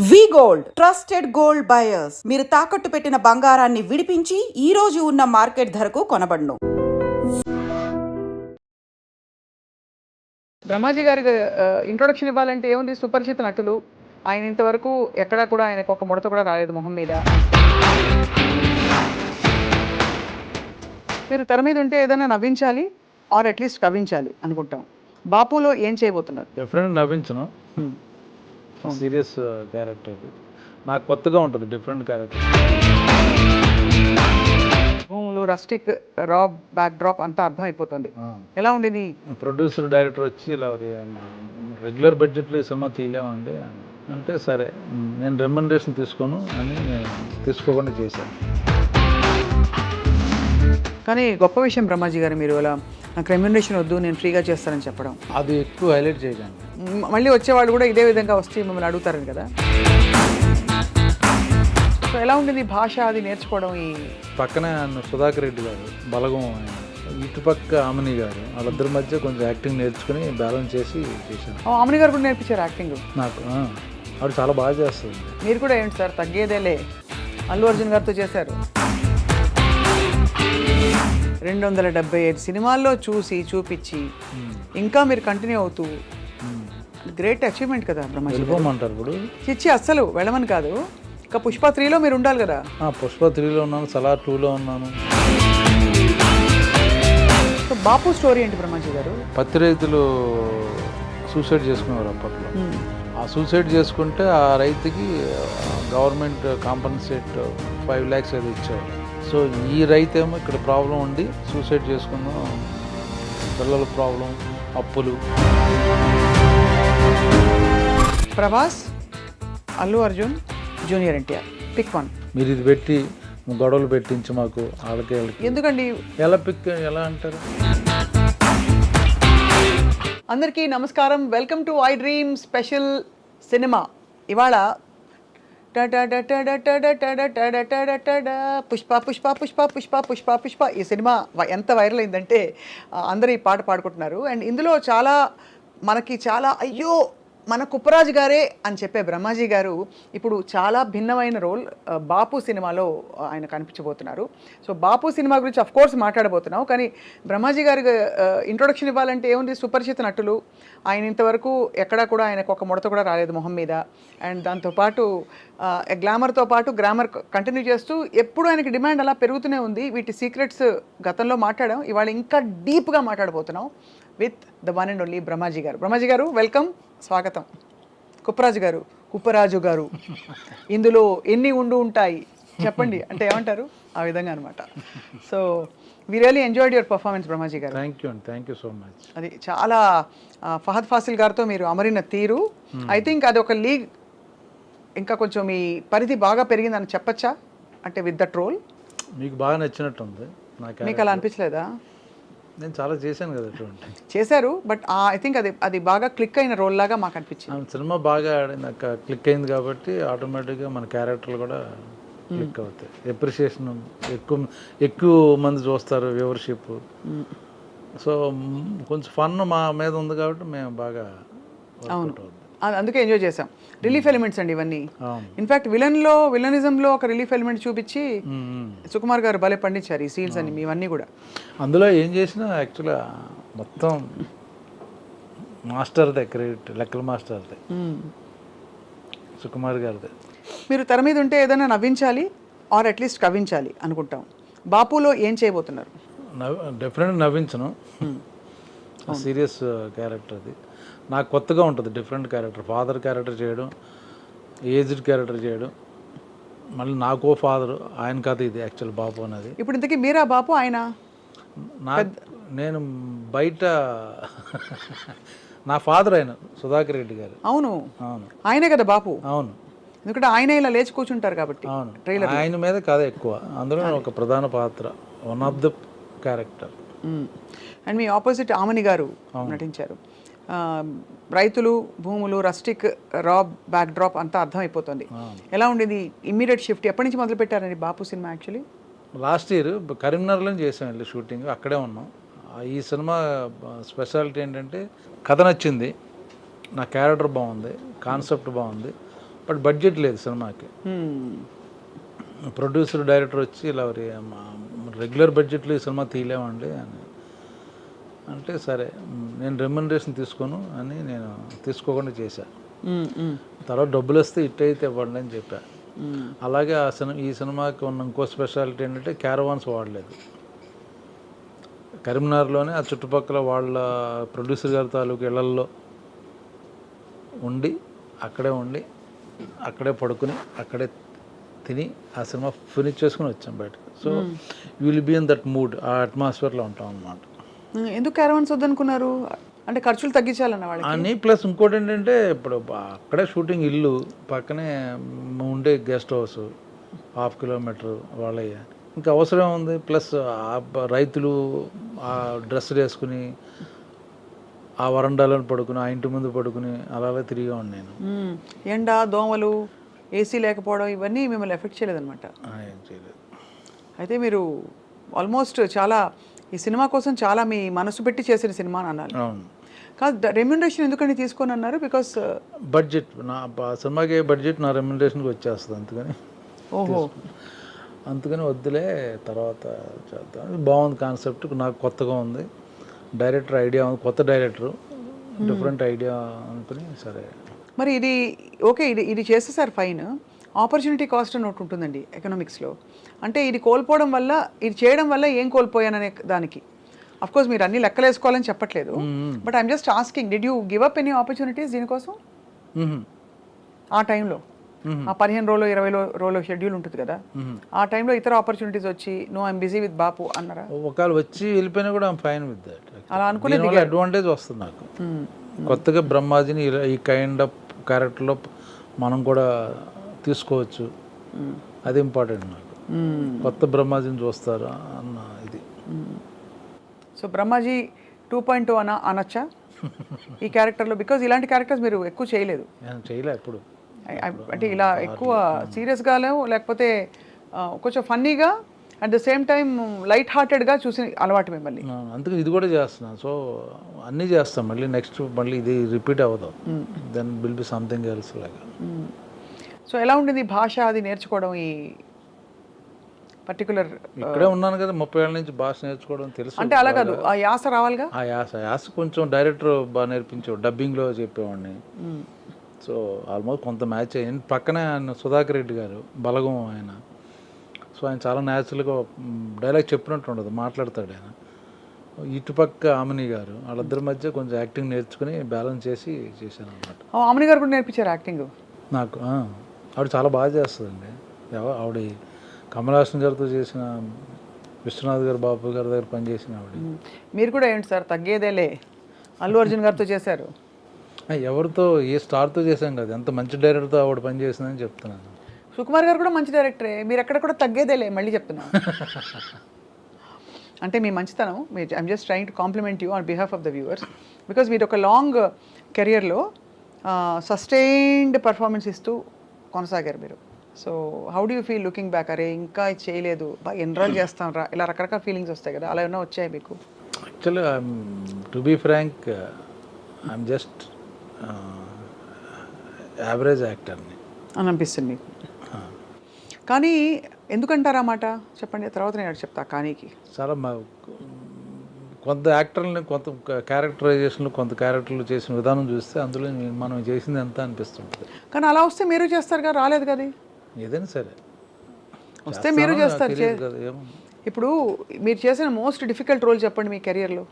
వి gold trusted gold buyers మీరు తాకట్టు పెట్టిన బంగారాన్ని విడిపించి ఈ రోజు ఉన్న మార్కెట్ ధరకు కొనబడును. బ్రహ్మాజీ గారికి ఇంట్రొడక్షన్ ఇవ్వాలంటే ఏముంది, సుపరిచిత నటులు. ఆయన ఇంతవరకు ఎక్కడా కూడా ఆయనకు ఒక ముడత కూడా రాలేదు మొహం మీద. మీరు తెర మీద ఉంటే ఏదైనా నవ్వించాలి ఆర్ అట్లీస్ట్ కవ్వించాలి అనుకుంటాం. బాపులో ఏం చేయబోతున్నారు? డెఫినెట్ నవ్వించను. సీరియస్ క్యారెక్టర్ ఇది. నాకు కొత్తగా ఉంటుంది, డిఫరెంట్ క్యారెక్టర్. భూములు రస్టిక్ రా బ్యాక్ డ్రాప్ అంతా అర్థం అయిపోతుంది. ఎలా ఉండేది? ప్రొడ్యూసర్ డైరెక్టర్ వచ్చి ఇలా రెగ్యులర్ బడ్జెట్లో ఈ సినిమా తీయలేమండి అంటే, సరే నేను రెమ్యునరేషన్ తీసుకోను అని నేను తీసుకోకుండా చేశాను. కానీ గొప్ప విషయం బ్రహ్మాజీ గారు, మీరు ఇలా నాకు రెమ్యునరేషన్ వద్దు నేను ఫ్రీగా చేస్తానని చెప్పడం. అది ఎక్కువ హైలైట్ చేయకండి. మళ్ళీ వచ్చేవాళ్ళు కూడా ఇదే విధంగా వచ్చి మిమ్మల్ని అడుగుతారని కదా. సో ఎలా ఉండేది భాష అది నేర్చుకోవడం? ఈ పక్కనే సుధాకర్ రెడ్డి గారు బలగం, ఇటుపక్క ఆమని గారు, వాళ్ళిద్దరి మధ్య కొంచెం యాక్టింగ్ నేర్చుకుని బ్యాలెన్స్ చేసి చేశాను. ఆమని గారు కూడా నేర్పించారు యాక్టింగ్ నాకు. ఆవిడ చాలా బాగా చేస్తుంది. మీరు కూడా ఏంటి సార్ తగ్గేదేలే, అల్లు అర్జున్ గారితో చేశారు. 275 సినిమాల్లో చూసి చూపించి ఇంకా మీరు కంటిన్యూ అవుతూ, గ్రేట్ అచీవ్మెంట్ కదా బ్రహ్మాజీ. వెళ్ళిపోమంటారు ఇప్పుడు? చిచ్చి అస్సలు వెళ్ళమని కాదు, ఇంకా పుష్ప 3లో మీరు ఉండాలి కదా. పుష్ప 3లో ఉన్నాను, సలార్ 2లో ఉన్నాను. సో బాపు స్టోరీ ఏంటి బ్రహ్మాజీ గారు? పత్తి రైతులు సూసైడ్ చేసుకునేవారు అప్పట్లో. ఆ సూసైడ్ చేసుకుంటే ఆ రైతుకి గవర్నమెంట్ కాంపన్సేట్ 5 lakhs ఏదో ఇచ్చేవారు. సో ఈ రైతు ఏమో ఇక్కడ ప్రాబ్లం ఉండి సూసైడ్ చేసుకున్నాం, పిల్లల ప్రాబ్లం, అప్పులు. Prabhas, Allu Arjun, junior NTR, pick one. మీరు ఇది పెట్టి గొడవలు పెట్టించి మాకు వాళ్ళకి ఎందుకండి? ఎలా అంటారు? అందరికీ నమస్కారం, welcome to I dream special cinema. ఇవాళ పుష్ప పుష్ప పుష్ప పుష్ప పుష్ప పుష్ప ఈ సినిమా ఎంత వైరల్ అయిందంటే అందరూ ఈ పాట పాడుకుంటున్నారు. అండ్ ఇందులో చాలా మనకి చాలా అయ్యో మన కుప్పరాజు గారే అని చెప్పే బ్రహ్మాజీ గారు ఇప్పుడు చాలా భిన్నమైన రోల్ బాపు సినిమాలో ఆయన కనిపించబోతున్నారు. సో బాపు సినిమా గురించి అఫ్ కోర్స్ మాట్లాడబోతున్నాం, కానీ బ్రహ్మాజీ గారికి ఇంట్రొడక్షన్ ఇవ్వాలంటే ఏముంది, సుపరిచిత నటులు. ఆయన ఇంతవరకు ఎక్కడా కూడా ఆయనకు ఒక ముడత కూడా రాలేదు మొహం మీద. అండ్ దాంతోపాటు గ్లామర్తో పాటు గ్రామర్ కంటిన్యూ చేస్తూ ఎప్పుడు ఆయనకి డిమాండ్ అలా పెరుగుతూనే ఉంది. వీటి సీక్రెట్స్ గతంలో మాట్లాడాం, ఇవాళ ఇంకా డీప్గా మాట్లాడబోతున్నాం with the one and only Brahmaji గారు. బ్రహ్మాజీ గారు వెల్కమ్, స్వాగతం. కుప్పరాజు గారు ఇందులో ఎన్ని ఉంటాయి చెప్పండి అంటే ఏమంటారు? ఆ విధంగా అనమాట. So we really enjoyed your performance Brahmaji garu. Thank you so much. అది చాలా ఫహద్ ఫాసిల్ గారితో మీరు అమరిన తీరు, ఐ థింక్ అది ఒక లీగ్ ఇంకా కొంచెం మీ పరిధి బాగా పెరిగిందని చెప్పచ్చా? అంటే విత్ దట్ రోల్ మీకు బాగా నచ్చినట్టుంది. మీకు అలా అనిపించలేదా? నేను చాలా చేశాను కదా అటువంటి. చేశారు, బట్ ఐ థింక్ అది బాగా క్లిక్ అయిన రోల్ లాగా మాకు అనిపించింది. సినిమా బాగా నాకు క్లిక్ అయింది కాబట్టి ఆటోమేటిక్గా మన క్యారెక్టర్లు కూడా క్లిక్ అవుతాయి. ఎప్రిషియేషన్ ఎక్కువ మంది చూస్తారు, వ్యూవర్షిప్. సో కొంచెం ఫన్ మా మీద ఉంది కాబట్టి మేము బాగా. అవును, అందుకే ఎంజాయ్ చేసాం. రిలీఫ్ ఎలిమెంట్స్ అండి ఇవన్నీ. ఇన్ఫాక్ట్ విలనిజంలో ఒక రిలీఫ్ ఎలిమెంట్ చూపించి సుకుమార్ గారు భలే పండించారు ఈ సీన్స్ అన్ని మీవన్నీ కూడా. అందులో ఏం చేసినా యాక్చువల్గా మొత్తం మాస్టర్దే క్రెడిట్, లెక్కల మాస్టర్దే, సుకుమార్ గారిదే. మీరు తెర మీద ఉంటే ఏదైనా నవ్వించాలి ఆర్ అట్లీస్ట్ కవ్వించాలి అనుకుంటాం. బాపులో ఏం చేయబోతున్నారు? డెఫినెట్గా నవ్వించను. సీరియస్ క్యారెక్టర్ అది. నాకు కొత్తగా ఉంటుంది, డిఫరెంట్ క్యారెక్టర్. ఫాదర్ క్యారెక్టర్ చేయడం, ఏజ్డ్ క్యారెక్టర్ చేయడం, మళ్ళీ నాకో ఫాదర్, ఆయన కథ ఇది యాక్చువల్ బాపు అనేది. ఇప్పుడు ఇంతకీ మీరా బాపు ఆయన? నేను బయట నా ఫాదర్ ఆయన సుధాకర్ రెడ్డి గారు. అవును అవును, ఆయనే కదా బాపు. అవును, ఎందుకంటే ఆయన ఇలా లేచి కూర్చుంటారు కాబట్టి. అవును, ఆయన మీద కథ ఎక్కువ. అందులో ఒక ప్రధాన పాత్ర, one of the character. And మీ ఆపోజిట్ ఆమని గారు నటించారు. రైతులు, భూములు, రస్టిక్ రా బ్యాక్ డ్రాప్ అంతా అర్థం అయిపోతుంది. ఎలా ఉండేది ఇమ్మీడియట్ షిఫ్ట్? ఎప్పటి నుంచి మొదలు పెట్టారండి బాపు సినిమా? యాక్చువల్లీ లాస్ట్ ఇయర్ కరీంనగర్లో చేసాం, వెళ్ళి షూటింగ్ అక్కడే ఉన్నాం. ఈ సినిమా స్పెషాలిటీ ఏంటంటే కథ నచ్చింది, నా క్యారెక్టర్ బాగుంది, కాన్సెప్ట్ బాగుంది, బట్ బడ్జెట్ లేదు సినిమాకి. ప్రొడ్యూసర్ డైరెక్టర్ వచ్చి ఇలా రెగ్యులర్ బడ్జెట్లో ఈ సినిమా తీయలేమండి అని అంటే, సరే నేను రెమ్యునరేషన్ తీసుకోను అని నేను తీసుకోకుండా చేశాను. తర్వాత డబ్బులు వస్తే హిట్ అయితే ఇవ్వండి అని చెప్పాను. అలాగే ఈ సినిమాకి ఉన్న ఇంకో స్పెషాలిటీ ఏంటంటే క్యారవాన్స్ వాడలేదు. కరీంనగర్లోనే ఆ చుట్టుపక్కల వాళ్ళ ప్రొడ్యూసర్ గారి తాలూకు ఇళ్లల్లో ఉండి అక్కడే పడుకుని అక్కడే తిని ఆ సినిమా ఫినిష్ చేసుకుని వచ్చాం బయటకు. So you will be in that mood, ఆ అట్మాస్ఫియర్లో ఉంటాం అన్నమాట. ఎందుకు క్యారవాన్స్ వద్దనుకున్నారు? అంటే ఖర్చులు తగ్గించాలన్న వాళ్ళకి అని. ప్లస్ ఇంకోటి ఏంటంటే ఇప్పుడు అక్కడే షూటింగ్, ఇల్లు పక్కనే ఉండే గెస్ట్ హౌస్ 1/2 కిలోమీటర్ వాళ్ళయ్య, ఇంకా అవసరం ఉంది. ప్లస్ రైతులు ఆ డ్రెస్ వేసుకుని ఆ వరండాలో పడుకుని ఆ ఇంటి ముందు పడుకుని అలా తిరిగా ఉన్నాను. ఎండ, దోమలు, ఏసీ లేకపోవడం ఇవన్నీ మిమ్మల్ని ఎఫెక్ట్ చేయలేదన్నమాట? ఏం చేయలేదు. అయితే మీరు ఆల్మోస్ట్ చాలా ఈ సినిమా కోసం చాలా మీ మనసు పెట్టి చేసిన సినిమా అని అన్నారు. అవును. కాదు, రెమ్యునరేషన్ ఎందుకని తీసుకొని అన్నారు? బికాస్ బడ్జెట్, నా సినిమాకి బడ్జెట్ నా రెమ్యునరేషన్కి వచ్చేస్తుంది, అందుకని వద్దులే తర్వాత చేద్దాం. బాగుంది కాన్సెప్ట్, నాకు కొత్తగా ఉంది, డైరెక్టర్ ఐడియా ఉంది, కొత్త డైరెక్టరు, డిఫరెంట్ ఐడియా అనుకుని సరే. మరి ఇది ఓకే, ఇది చేసేసారు ఫైన్. ఆపర్చునిటీ కాస్ట్ అని ఒకటి ఉంటుందండి ఎకనామిక్స్లో. అంటే ఇది కోల్పోవడం వల్ల, ఇది చేయడం వల్ల ఏం కోల్పోయాననే దానికి అఫ్కోర్స్ మీరు అన్ని లెక్కలు వేసుకోవాలని చెప్పట్లేదు, but I'm just asking, did you give up any opportunities దీనికోసం ఆ టైంలో? ఆ 15 రోజులు 20 రోజులు షెడ్యూల్ ఉంటుంది కదా, ఆ టైంలో ఇతర ఆపర్చునిటీస్ వచ్చి నో ఐఎమ్ బిజీ విత్ బాపు అన్నారా? ఒకవేళ వచ్చి వెళ్ళిపోయినా కూడా ఐఎమ్ ఫైన్ విత్ దట్. అలా అనుకునే అడ్వాంటేజ్ వస్తుంది నాకు. కొత్తగా బ్రహ్మాజీని ఈ కైండ్ ఆఫ్ క్యారెక్టర్లో మనం కూడా తీసుకోవచ్చు, అది ఇంపార్టెంట్ నాకు. కొత్త బ్రహ్మాజీని చూస్తారు అన్న ఇది. సో బ్రహ్మాజీ 2.2 అనొచ్చా ఈ క్యారెక్టర్లో? బికాజ్ ఇలాంటి క్యారెక్టర్స్ మీరు ఎక్కువ చేయలేదు. చేయలే ఎప్పుడు. అంటే ఇలా ఎక్కువ సీరియస్గా లేకపోతే కొంచెం ఫన్నీగా at the same time light హార్టెడ్గా చూసి అలవాటు మిమ్మల్ని. అందుకే ఇది కూడా చేస్తున్నాను. సో అన్నీ చేస్తాం, మళ్ళీ నెక్స్ట్ మళ్ళీ ఇది రిపీట్ అవ్వదు, then will be something else లాగా. సో ఎలా ఉండింది భాష అది నేర్చుకోవడం? ఈ పర్టికులర్ ఇక్కడే ఉన్నాను కదా 30 ఏళ్ళ నుంచి, భాష నేర్చుకోవడం తెలుసు. అంటే అలా కాదు, ఆ యాస రావాలిగా. ఆ యాస కొంచెం డైరెక్టర్ బాగా నేర్పించేవాడు, డబ్బింగ్లో చెప్పేవాడిని. సో ఆల్మోస్ట్ కొంత మ్యాచ్ అయ్యింది. పక్కనే ఆయన సుధాకర్ రెడ్డి గారు, బలగం ఆయన. సో ఆయన చాలా న్యాచురల్గా డైలాగ్ చెప్పినట్టు ఉండదు, మాట్లాడతాడు ఆయన. ఇటుపక్క ఆమెని గారు, వాళ్ళిద్దరి మధ్య కొంచెం యాక్టింగ్ నేర్చుకుని బ్యాలెన్స్ చేసి చేశాను అనమాట. ఆమెని గారు కూడా నేర్పించారు యాక్టింగ్ నాకు. ఆవిడ చాలా బాగా చేస్తుందండి. ఆవిడ కమల్ హాసన్ గారితో చేసిన, విశ్వనాథ్ గారు, బాబు గారి దగ్గర పనిచేసిన ఆవిడ. మీరు కూడా ఏంటి సార్ తగ్గేదేలే, అల్లు అర్జున్ గారితో చేశారు. ఎవరితో, ఏ స్టార్తో చేశాం కదా, ఎంత మంచి డైరెక్టర్తో ఆవిడ పనిచేసిందని చెప్తున్నాను. సుకుమార్ గారు కూడా మంచి డైరెక్టరే, మీరు ఎక్కడ కూడా తగ్గేదేలే మళ్ళీ చెప్తున్నాను. అంటే మీ మంచితనం, I'm just trying to complement you on behalf of the viewers, because మీరు ఒక లాంగ్ కెరియర్లో సస్టైన్డ్ పర్ఫార్మెన్స్ ఇస్తూ కొనసాగారు మీరు. So how do you feel looking back? అరే ఇంకా ఇది చేయలేదు, బాగా ఎన్రోల్ చేస్తాం రా, ఇలా రకరకాల ఫీలింగ్స్ వస్తాయి కదా, అలా ఏమైనా వచ్చాయి మీకు? Actually to be frank, I'm just average యాక్టర్ని అని అనిపిస్తుంది మీకు. కానీ ఎందుకంటారా మాట చెప్పండి, తర్వాత నేను చెప్తా. కానీకి చాలా కొంత యాక్టర్ని, కొంత క్యారెక్టరైజేషన్లు, కొంత క్యారెక్టర్లు చేసిన విధానం చూస్తే అందులో మనం చేసింది ఎంత అనిపిస్తుంటుంది. కానీ అలా వస్తే మీరు చేస్తారు కదా, రాలేదు కదా. ఏదైనా సరే వస్తే మీరు చేస్తారు. ఇప్పుడు మీరు చేసిన మోస్ట్ డిఫికల్ట్ రోల్ చెప్పండి మీ కెరియర్లో.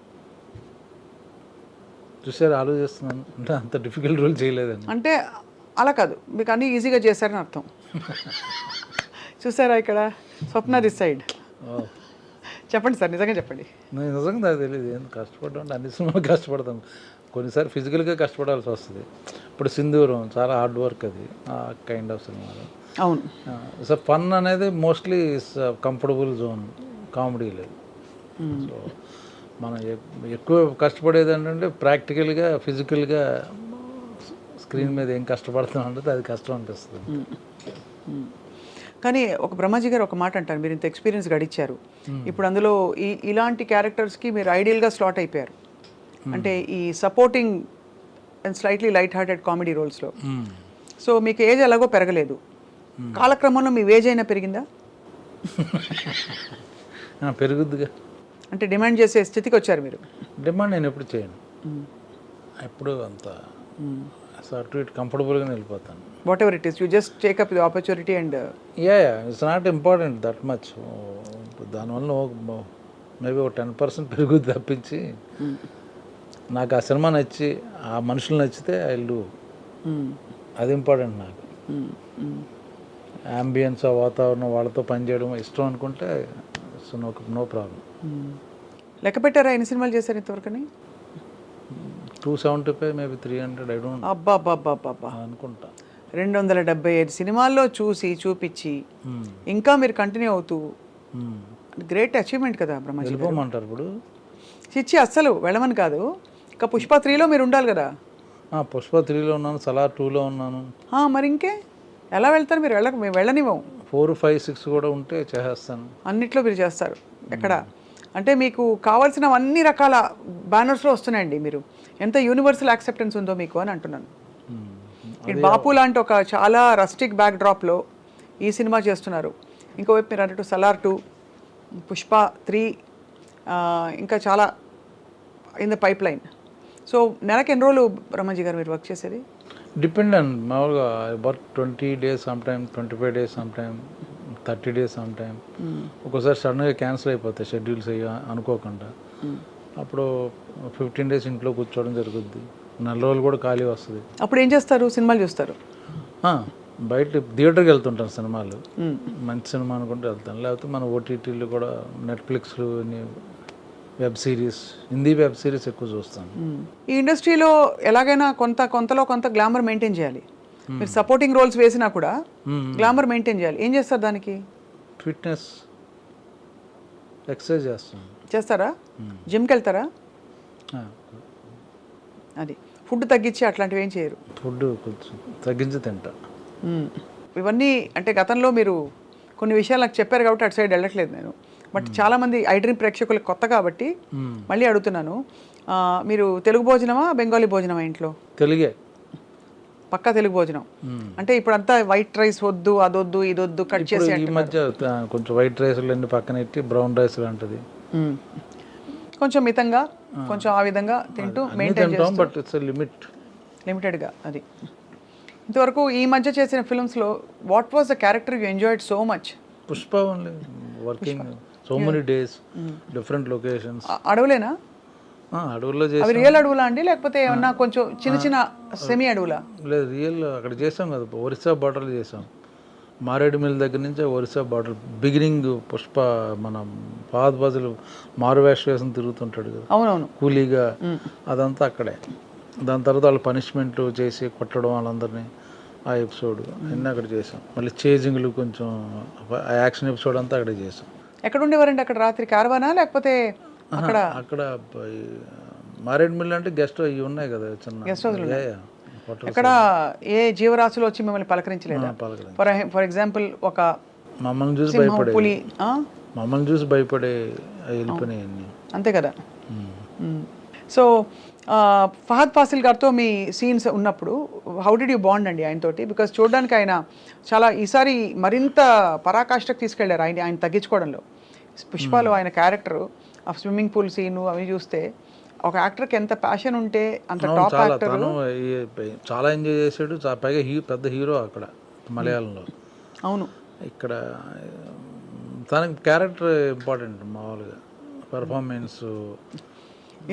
చూసారు, ఆలోచిస్తున్నాను. అంటే అంత డిఫికల్ట్ రోల్ చేయలేదండి. అంటే అలా కాదు, మీకు అన్నీ ఈజీగా చేశారని అర్థం. చూసారా ఇక్కడ స్వప్న దిస్ సైడ్. చెప్పండి సార్, నిజంగా చెప్పండి. నేను నిజంగా నాకు తెలియదు, ఏం కష్టపడ్డా అంటే అన్ని సినిమాలు కష్టపడతాను. కొన్నిసార్లు ఫిజికల్గా కష్టపడాల్సి వస్తుంది. ఇప్పుడు సింధూరం చాలా హార్డ్ వర్క్, అది ఆ కైండ్ ఆఫ్ సినిమాలో. అవును. సో ఫన్ అనేది మోస్ట్లీ కంఫర్టబుల్ జోన్, కామెడీ లేదు. సో మనం ఎక్కువ కష్టపడేది ఏంటంటే ప్రాక్టికల్గా, ఫిజికల్గా స్క్రీన్ మీద ఏం కష్టపడుతున్నాం అంటే అది కష్టం అనిపిస్తుంది. కానీ ఒక బ్రహ్మాజీ గారు ఒక మాట అంటారు, మీరు ఇంత ఎక్స్పీరియన్స్ గడిచారు, ఇప్పుడు అందులో ఇలాంటి క్యారెక్టర్స్కి మీరు ఐడియల్గా స్లాట్ అయిపోయారు. అంటే ఈ supporting and slightly light hearted comedy రోల్స్లో. సో మీకు ఏజ్ ఎలాగో పెరగలేదు, కాలక్రమంలో మీ ఏజ్ అయినా పెరిగిందా? పెరుగుద్దిగా. అంటే డిమాండ్ చేసే స్థితికి వచ్చారు మీరు? డిమాండ్ నేను ఎప్పుడు చేయను, ఎప్పుడు అంత అటు ఇటు కంఫర్టబుల్గానే వెళ్ళిపోతాను. What ever it is, you just take up the opportunity and it's not important that much. దానివల్ల మేబీ ఒక 10% పెరుగుద్ది తప్పించి, నాకు ఆ సినిమా నచ్చి ఆ మనుషులు నచ్చితే ఐ విల్ డూ, అది ఇంపార్టెంట్ నాకు. అంబియన్స్, ఆ వాతావరణం, వాళ్ళతో పనిచేయడం ఇష్టం అనుకుంటే నో ప్రాబ్లం. లెక్క పెట్టారా ఎన్ని సినిమాలు చేశారు ఇంతవరకని? 275 మేబీ 300, ఐ డోంట్ అబ్బా అనుకుంటా. 275 సినిమాల్లో చూపించి ఇంకా మీరు కంటిన్యూ అవుతూ, గ్రేట్ అచీవ్మెంట్ కదా బ్రహ్మాజీ. వెళ్ళిపోమంటారు ఇప్పుడు? చిచ్చి అస్సలు వెళ్ళమని కాదు, ఇంకా పుష్ప 3లో మీరు ఉండాలి కదా. పుష్ప 3లో ఉన్నాను, సలార్ 2లో ఉన్నాను. మరి ఇంకే ఎలా వెళ్తారు మీరు? మేము వెళ్ళనివ్వం. 4, 5, 6 కూడా ఉంటే చేసేస్తాను. అన్నిట్లో మీరు చేస్తారు. ఎక్కడ అంటే మీకు కావాల్సిన అన్ని రకాల బ్యానర్స్లో వస్తున్నాయండి. మీరు ఎంత యూనివర్సల్ యాక్సెప్టెన్స్ ఉందో మీకు అని అంటున్నాను. ఇటు బాపు లాంటి ఒక చాలా రస్టిక్ బ్యాక్ డ్రాప్లో ఈ సినిమా చేస్తున్నారు, ఇంకోవైపు మీరు అన్నట్టు సలార్ 2, పుష్ప 3, ఇంకా చాలా in the pipe line. So నెలకి ఎన్ని రోజులు బ్రహ్మాజీ గారు మీరు వర్క్ చేసేది? డిపెండ్ అండ్ మామూలుగా work 20 days some time, 25 days some time, 30 days some time. ఒక్కోసారి సడన్గా క్యాన్సిల్ అయిపోతాయి షెడ్యూల్స్ అయ్యి అనుకోకుండా, అప్పుడు 15 days ఇంట్లో కూర్చోవడం జరుగుద్ది. 4 రోజులు కూడా ఖాళీ వస్తుంది. అప్పుడు ఏం చేస్తారు? సినిమాలు చూస్తారు? బయట థియేటర్కి వెళ్తుంటాను, సినిమాలు మంచి సినిమా అనుకుంటే వెళ్తాను, లేకపోతే మన ఓటీటీలు కూడా, నెట్ఫ్లిక్స్లు, web series, Hindi web series ఎక్కువ చూస్తాను. ఈ ఇండస్ట్రీలో ఎలాగైనా కొంతలో కొంత గ్లామర్ మెయింటైన్ చేయాలి. మీరు సపోర్టింగ్ రోల్స్ వేసినా కూడా గ్లామర్ మెయింటైన్ చేయాలి. ఏం చేస్తారు దానికి? ఫిట్నెస్, ఎక్సర్సైజ్ చేస్తారా? జిమ్కి వెళ్తారా? అది ఫుడ్ తగ్గించి అట్లాంటివి ఏం చేయరు? ఫుడ్ కొంచెం తగ్గించి తింటా. ఇవన్నీ అంటే గతంలో మీరు కొన్ని విషయాలు నాకు చెప్పారు కాబట్టి అటు సైడ్ వెళ్ళట్లేదు నేను. బట్ చాలామంది ఐ డ్రీమ్ ప్రేక్షకులకు కొత్త కాబట్టి మళ్ళీ అడుగుతున్నాను, మీరు తెలుగు భోజనమా బెంగాలీ భోజనమా ఇంట్లో? తెలుగే, పక్కా తెలుగు భోజనం. అంటే ఇప్పుడు అంతా వైట్ రైస్ వద్దు, అదొద్దు, ఇదొద్దు, కట్ చేసి ఈ మధ్య కొంచెం వైట్ రైస్లు అన్ని పక్కన పెట్టి బ్రౌన్ రైస్ లాంటిది కొంచెం మితంగా, కొంచెం ఆ విధంగా తింటూ మెయింటైన్ చేస్తాం. బట్ ఇట్స్ లిమిట్, లిమిటెడ్గా. అది ఇంతవరకు ఈ మధ్య చేసిన ఫిల్మ్స్లో what was the character you enjoyed so much? Pushpa only, working so many days, different locations. అడవులేనా? అడవుల్లో అవి చేసాం. రియల్ అడవులా అండి, లేకపోతే ఏమన్నా కొంచెం చిన్న సెమీ అడవులా? లేదు, రియల్ అక్కడ చేసాం కదా, ఒరిస్సా బార్డర్లో చేసాం. మారేడుమిల్ దగ్గర నుంచి ఒరిస్సా బార్డర్ బిగినింగ్. పుష్ప మన ఫహద్ ఫాజిల్ మారువేష వేసం తిరుగుతుంటాడు కదా, అవునవును, కూలీగా, అదంతా అక్కడే. దాని తర్వాత వాళ్ళు పనిష్మెంట్ చేసి కొట్టడం వాళ్ళందరినీ, ఆ ఎపిసోడ్ అన్నీ అక్కడ చేసాం. మళ్ళీ చేజింగ్లు కొంచెం యాక్షన్ ఎపిసోడ్ అంతా అక్కడే చేసాం. ఎక్కడ ఉండేవారండి అక్కడ రాత్రి? కార్వానా లేకపోతే అక్కడ? అక్కడ మారేడుమిల్ అంటే గెస్ట్ అవి ఉన్నాయి కదా, చిన్న గెస్ట్ హౌస్లు. ఎక్కడ ఏ జీవరాశులు వచ్చి మిమ్మల్ని పలకరించలేదా? ఫర్ ఎగ్జాంపుల్ ఒక మమ్మల్ని చూసి భయపడే, మమ్మల్ని చూసి భయపడే వెళ్ళిపోయినాయి అన్నీ, అంతే కదా. సో ఫహద్ ఫాసిల్ గారితో మీ సీన్స్ ఉన్నప్పుడు హౌ డిడ్ యూ బాండ్ అండి ఆయనతోటి? బికాజ్ చూడడానికి ఆయన చాలా ఈసారి మరింత పరాకాష్ఠకు తీసుకెళ్లారు ఆయన తగ్గించుకోవడంలో. పుష్పలో ఆయన క్యారెక్టర్, ఆ స్విమ్మింగ్ పూల్ సీను అవి చూస్తే ఒక యాక్టర్కి ఎంత ప్యాషన్ ఉంటే అంత టాప్ యాక్టర్. చాలా ఎంజాయ్ చేశాడు, పైగా పెద్ద హీరో అక్కడ మలయాళంలో. అవును, ఇక్కడ తనకి క్యారెక్టర్ ఇంపార్టెంట్, మామూలుగా పెర్ఫార్మెన్స్.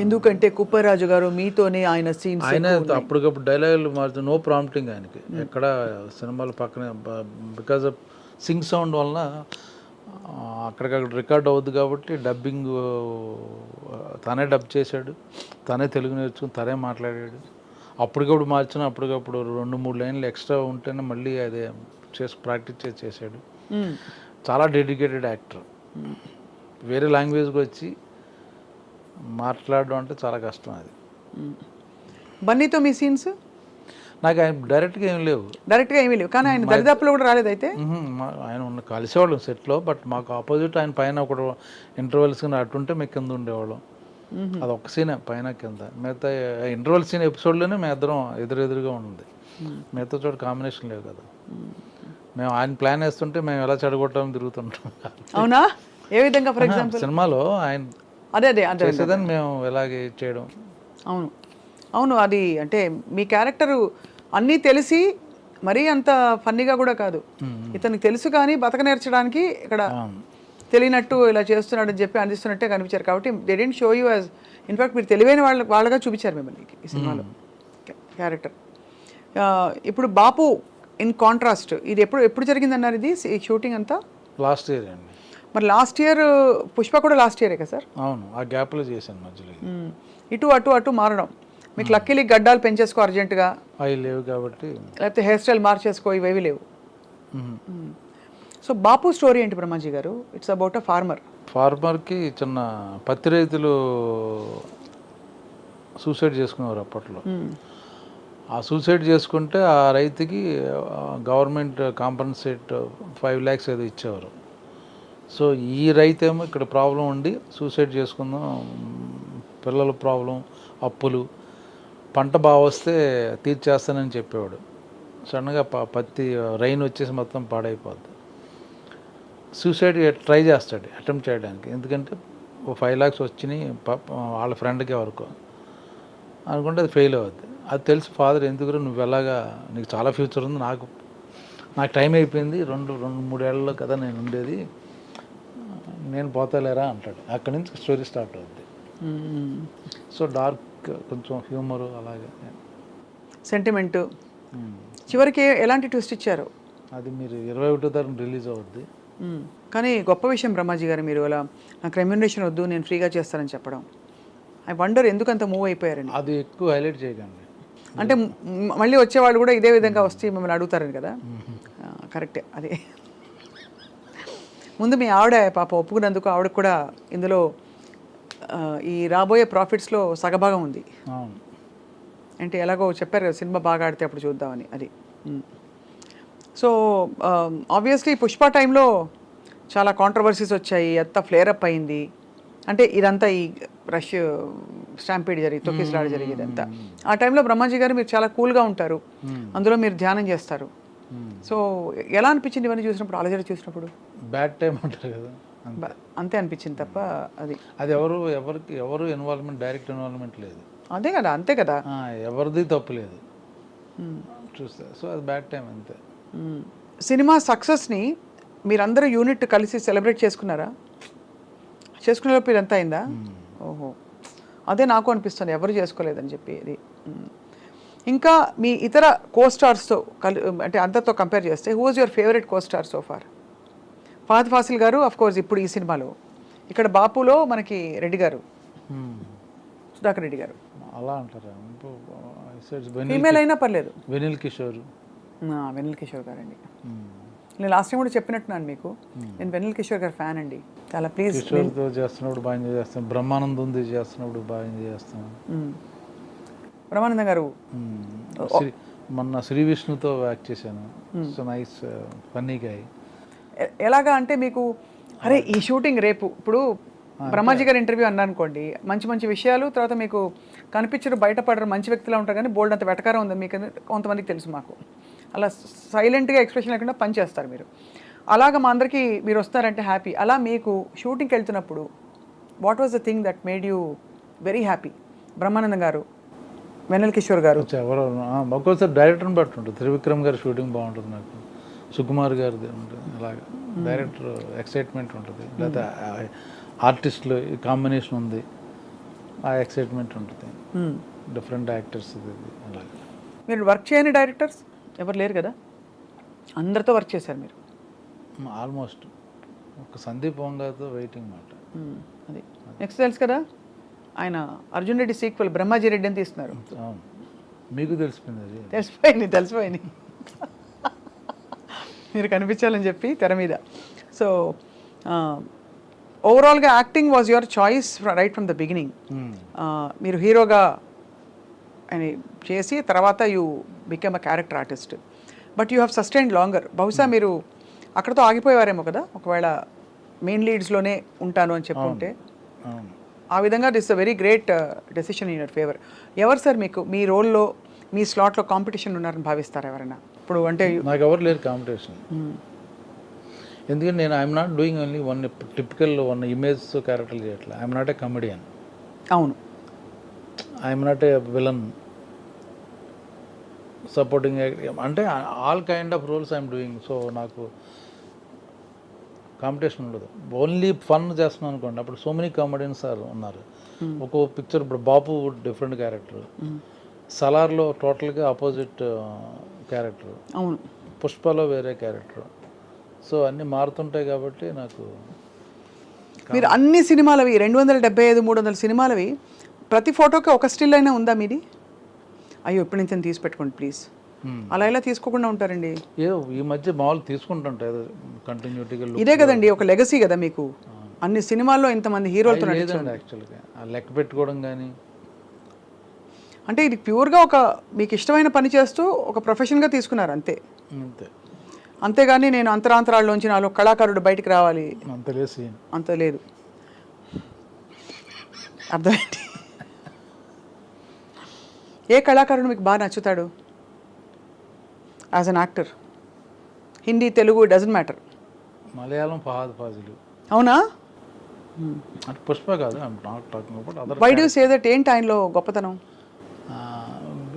ఎందుకంటే కుప్పరాజు గారు మీతోనే ఆయన సీన్స్, ఆయన అప్పటికప్పుడు డైలాగులు మార్చు, నో ప్రాంప్టింగ్ ఆయనకి ఎక్కడ సినిమాలు పక్కనే. బికాజ్ ఆఫ్ సింగ్ సౌండ్ వలన అక్కడికక్కడ రికార్డ్ అవుద్ది కాబట్టి డబ్బింగ్ తనే డబ్ చేశాడు, తనే తెలుగు నేర్చుకుని తనే మాట్లాడాడు. అప్పటికప్పుడు మార్చిన, అప్పటికప్పుడు 2-3 లైన్లు ఎక్స్ట్రా ఉంటేనే మళ్ళీ అదే ప్రాక్టీస్ చేశాడు. చాలా డెడికేటెడ్ యాక్టర్. వేరే లాంగ్వేజ్కి వచ్చి మాట్లాడడం అంటే చాలా కష్టం అది. బన్నీతో మీ సీన్స్? నాకు ఆయన డైరెక్ట్గా ఏం లేవు, కానీ ఆయన దరిదాపులో కూడా రాలేదు. అయితే ఆయన కలిసేవాళ్ళం సెట్లో, బట్ మాకు ఆపోజిట్ ఆయన పైన ఒక ఇంటర్వెల్ సీన్ అటుంటే మేము కింద ఉండేవాళ్ళం. అది ఒక్క సీనే పైన కింద. మిగతా ఇంటర్వెల్ సీన్ ఎపిసోడ్లోనే మేము ఇద్దరం ఎదురుగా ఉంది. మిగతా చోట కాంబినేషన్ లేవు కదా. మేము ఆయన ప్లాన్ వేస్తుంటే మేము ఎలా చెడగొట్టామని తిరుగుతుంటాం. అవునా? ఏ విధంగా? ఫర్ ఎగ్జాంపుల్ సినిమాలో ఆయన అదే అదే అదే చేసేదని మేము ఎలాగే చేయడం. అవును అవును, అది అంటే మీ క్యారెక్టరు అన్నీ తెలిసి మరీ అంత ఫన్నీగా కూడా కాదు. ఇతనికి తెలుసు కానీ బతక నేర్చడానికి ఇక్కడ తెలియనట్టు ఇలా చేస్తున్నాడు అని చెప్పి అందిస్తున్నట్టే కనిపించారు. కాబట్టి they didn't show you as, in fact మీరు తెలివైన వాళ్ళగా చూపించారు మిమ్మల్ని ఈ సినిమాలో క్యారెక్టర్. ఇప్పుడు బాపు ఇన్ కాంట్రాస్ట్, ఇది ఎప్పుడు జరిగిందన్నారు ఇది షూటింగ్ అంతా? లాస్ట్ ఇయర్ అండి. మరి లాస్ట్ ఇయర్ పుష్ప కూడా లాస్ట్ ఇయరే కదా సార్? అవును, ఆ గ్యాప్లో చేశాను మధ్యలో. ఇటు అటు అటు మారడం, మీకు లక్కీలీ గడ్డాలు పెంచేసుకో అర్జెంటుగా, అవి లేవు కాబట్టి, లేకపోతే హెయిర్ స్టైల్ మార్చేసుకో, ఇవేవి లేవు. సో బాపు స్టోరీ ఏంటి బ్రహ్మాజీ గారు? ఇట్స్ అబౌట్ అ ఫార్మర్కి చిన్న పత్తి రైతులు సూసైడ్ చేసుకునేవారు అప్పట్లో. ఆ సూసైడ్ చేసుకుంటే ఆ రైతుకి గవర్నమెంట్ కాంపన్సేట్ 5 lakhs ఏదో ఇచ్చేవారు. సో ఈ రైతేమో ఇక్కడ ప్రాబ్లం ఉండి సూసైడ్ చేసుకుందాం, పిల్లల ప్రాబ్లం, అప్పులు, పంట బాగా వస్తే తీర్చేస్తానని చెప్పేవాడు. సడన్గా పత్తి రైన్ వచ్చేసి మొత్తం పాడైపోద్ది. సూసైడ్ ట్రై చేస్తాడు, అటెంప్ట్ చేయడానికి. ఎందుకంటే 5 lakhs వచ్చినాయి వాళ్ళ ఫ్రెండ్కే వరకు అనుకుంటే అది ఫెయిల్ అవుద్ది. అది తెలిసి ఫాదర్, ఎందుకు నువ్వు ఎలాగా, నీకు చాలా ఫ్యూచర్ ఉంది, నాకు టైం అయిపోయింది, 2-3 ఏళ్ళలో కదా నేను ఉండేది, నేను పోతలేరా అంటాడు. అక్కడి నుంచి స్టోరీ స్టార్ట్ అవుద్ది. సో డార్క్, కొంచెం హ్యూమరు, అలాగే సెంటిమెంటు. చివరికి ఎలాంటి ట్విస్ట్ ఇచ్చారు? అది మీరు 21వ తారీఖు రిలీజ్ అవుద్ది. కానీ గొప్ప విషయం బ్రహ్మాజీ గారు, మీరు అలా నాకు రెమ్యూనరేషన్ వద్దు, నేను ఫ్రీగా చేస్తానని చెప్పడం. ఐ వండర్ ఎందుకు అంత మూవ్ అయిపోయారండి? అది ఎక్కువ హైలైట్ చేయకండి. అంటే మళ్ళీ వచ్చేవాళ్ళు కూడా ఇదే విధంగా వస్తే మిమ్మల్ని అడుగుతారని కదా. కరెక్టే. అది ముందు మీ ఆవిడ పాప ఒప్పుకున్నందుకు ఆవిడకు కూడా ఇందులో ఈ రాబోయే ప్రాఫిట్స్లో సగభాగం ఉంది. అంటే ఎలాగో చెప్పారు కదా, సినిమా బాగా ఆడితే అప్పుడు చూద్దామని. అది సో ఆబ్వియస్లీ పుష్ప టైంలో చాలా కాంట్రవర్సీస్ వచ్చాయి, అంతా ఫ్లేర్ అప్ అయింది. అంటే ఇదంతా ఈ రష్ స్టాంపీడ్ తొక్కిసలాట జరిగేది అంతా. ఆ టైంలో బ్రహ్మాజీ గారు మీరు చాలా కూల్గా ఉంటారు, అందులో మీరు ధ్యానం చేస్తారు. సో ఎలా అనిపించింది ఇవన్నీ చూసినప్పుడు, అలజడి చూసినప్పుడు? బ్యాడ్ టైం అంటారు కదా, అంతే అనిపించింది తప్ప అది ఎవరు ఇన్వాల్వ్మెంట్, డైరెక్ట్ ఇన్వాల్వ్మెంట్ లేదు. అదే కదా, అంతే కదా, ఎవరిది తప్పు లేదు చూస్తే. సో అది బ్యాడ్ టైం అంతే. సినిమా సక్సెస్ని మీరందరూ యూనిట్ కలిసి సెలబ్రేట్ చేసుకున్నారా? చేసుకునేలోపు ఇదంతా అయిందా? ఓహో, అదే నాకు అనిపిస్తుంది, ఎవరు చేసుకోలేదని చెప్పి. ఇది ఇంకా మీ ఇతర కోస్టార్స్తో అంటే అంతతో కంపేర్ చేస్తే who was your favourite costar so far? Fahadh Faasil గారు అఫ్ కోర్స్ ఇప్పుడు ఈ సినిమాలో, ఇక్కడ బాపులో మనకి రెడ్డి గారు, సుధాకర్ రెడ్డి గారు. అలా అంటారా? ఫీమేల్ అయినా పర్లేదు. వెనిల్ కిషోర్ గారండి. నేను లాస్ట్ టైం కూడా చెప్పినట్టున్నాను మీకు, నేను వెనిల్ కిషోర్ గారు ఫ్యాన్ అండి చాలా. ప్లీజ్, కిషోర్తో చేస్తున్నప్పుడు బాగా ఎంజాయ్ చేస్తాం, బ్రహ్మానందం చేస్తున్నప్పుడు బాగా ఎంజాయ్ చేస్తాం. బ్రహ్మానందం గారు మొన్న శ్రీ విష్ణుతో యాక్ట్ చేశాను. So nice funny guy. ఎలాగా అంటే మీకు, అరే ఈ షూటింగ్ రేపు, ఇప్పుడు బ్రహ్మాజీ గారి ఇంటర్వ్యూ అన్నా అనుకోండి, మంచి మంచి విషయాలు, తర్వాత మీకు కనిపించరు, బయటపడరు, మంచి వ్యక్తిలా ఉంటారు, కానీ బోల్డ్ అంత వెటకారం ఉంది మీకు, కొంతమందికి తెలుసు. మాకు అలా సైలెంట్గా ఎక్స్ప్రెషన్ లేకుండా పని చేస్తారు మీరు. అలాగా మా అందరికీ మీరు వస్తారంటే హ్యాపీ. అలా మీకు షూటింగ్కి వెళ్తున్నప్పుడు what was the thing that made you very happy? Brahmanandam గారు, వెన్నెల కిషోర్ గారు, ఎవరు ఒక్కోసారి డైరెక్టర్ని బట్టి ఉంటుంది. త్రివిక్రమ్ గారి షూటింగ్ బాగుంటుంది నాకు, సుకుమార్ గారిది ఉంటుంది. అలాగా డైరెక్టర్ ఎక్సైట్మెంట్ ఉంటుంది, లేదా ఆర్టిస్టులు కాంబినేషన్ ఉంది, ఆ ఎక్సైట్మెంట్ ఉంటుంది. డిఫరెంట్ యాక్టర్స్ అలాగే. మీరు వర్క్ చేయని డైరెక్టర్స్ ఎవరు లేరు కదా, అందరితో వర్క్ చేశారు మీరు ఆల్మోస్ట్. ఒక సందీప్ వంగాతో వెయిటింగ్ మాట. అది నెక్స్ట్ తెలుసు కదా, ఆయన అర్జున్ రెడ్డి సీక్వెల్ బ్రహ్మాజీ రెడ్డి అని తీస్తున్నారు. మీకు తెలిసిపోయింది? అది తెలిసిపోయింది మీరు కనిపించాలని చెప్పి తెర మీద. సో ఓవరాల్గా acting was your choice right from the beginning. మీరు హీరోగా అని చేసి తర్వాత you become a character artist, but you have sustained longer. బహుశా మీరు అక్కడతో ఆగిపోయేవారేమో కదా, ఒకవేళ మెయిన్ లీడ్స్లోనే ఉంటాను అని చెప్పుకుంటే. ఆ విధంగా this a very great decision in your favour. ఎవరు సార్ మీకు మీ రోల్లో మీ స్లాట్లో కాంపిటీషన్ ఉన్నారని భావిస్తారా ఎవరైనా ఇప్పుడు? అంటే నాకు ఎవరు లేరు కాంపిటీషన్. ఎందుకంటే నేను I'm not doing only one typical one image క్యారెక్టర్లు చేయట్లేదు. ఐఎమ్ నాట్ ఏ కమెడియన్, అవును, I'm not a villain, supporting, అంటే all kind of roles I'm doing. So నాకు కాంపిటీషన్ ఉండదు. ఓన్లీ ఫన్ చేస్తున్నాను అనుకోండి, అప్పుడు సో మెనీ కామెడియన్స్ ఉన్నారు. ఒక్కో పిక్చర్ ఇప్పుడు బాపు డిఫరెంట్ క్యారెక్టర్, సలార్లో టోటల్గా ఆపోజిట్ క్యారెక్టర్, అవును, పుష్పలో వేరే క్యారెక్టర్. సో అన్నీ మారుతుంటాయి కాబట్టి నాకు మీరు అన్ని సినిమాలవి 275 300 సినిమాలవి ప్రతి ఫోటోకి ఒక స్టిల్ అయినా ఉందా మీది? అయ్యో ఇప్పటి నుంచి తీసి పెట్టుకోండి ప్లీజ్, అలా ఎలా తీసుకోకుండా ఉంటారండి? ఏదో ఈ మధ్య మామూలు తీసుకుంటుంటాయి కంటిన్యూటీగా. ఇదే కదండి ఒక లెగసీ కదా మీకు, అన్ని సినిమాల్లో ఇంతమంది హీరోలతో లేదండి యాక్చువల్గా ఆ లెక్క పెట్టుకోవడం కానీ. అంటే ఇది ప్యూర్గా ఒక మీకు ఇష్టమైన పని చేస్తూ ఒక ప్రొఫెషన్గా తీసుకున్నారు అంతే. అంతే, అంతేగాని నేను అంతరాంతరాల్లోంచి నాలో కళాకారుడు బయటికి రావాలి అంత లేదు సీన్. అంత లేదు. అర్థమైంది. ఏ కళాకారుడు మీకు బాగా నచ్చుతాడు as an actor? Hindi, Telugu, doesn't matter. Malayalam Fahadh Faasil. అవునా? అంటే పుష్ప కాదు, I'm not talking about other. Why do you say that? ఏంటి ఆయనలో గొప్పతనం?